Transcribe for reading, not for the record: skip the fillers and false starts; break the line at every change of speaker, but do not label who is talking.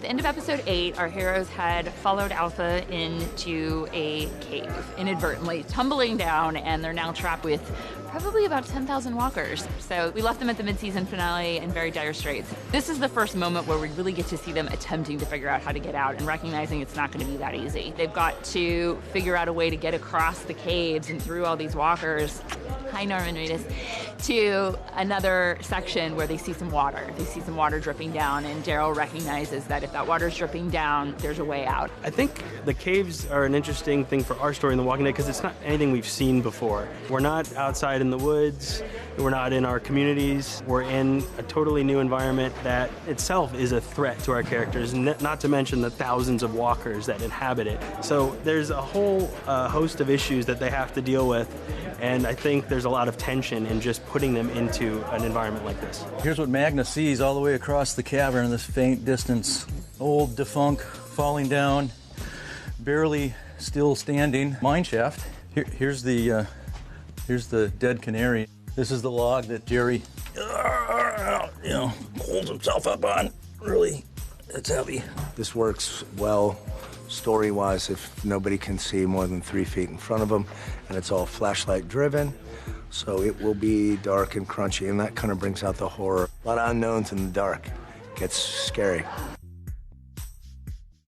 the end of episode 8, our heroes had followed Alpha into a cave, inadvertently, tumbling down, and they're now trapped with probably about 10,000 walkers. So we left them at the mid-season finale in very dire straits. This is the first moment where we really get to see them attempting to figure out how to get out and recognizing it's not going to be that easy. They've got to figure out a way to get across the caves and through all these walkers. Hi, Norman Reedus. To another section where they see some water. They see some water dripping down, and Daryl recognizes that if that water's dripping down, there's a way out.
I think the caves are an interesting thing for our story in The Walking Dead because it's not anything we've seen before. We're not outside in the woods. We're not in our communities. We're in a totally new environment that itself is a threat to our characters, not to mention the thousands of walkers that inhabit it. So there's a whole host of issues that they have to deal with, and I think there's a lot of tension in just putting them into an environment like this.
Here's what Magna sees all the way across the cavern in this faint distance. Old defunct falling down, barely still standing mine shaft. Here's the dead canary. This is the log that Jerry, holds himself up on. Really, it's heavy.
This works well story-wise if nobody can see more than 3 feet in front of them, and it's all flashlight driven. So it will be dark and crunchy, and that kind of brings out the horror. A lot of unknowns in the dark. Gets scary.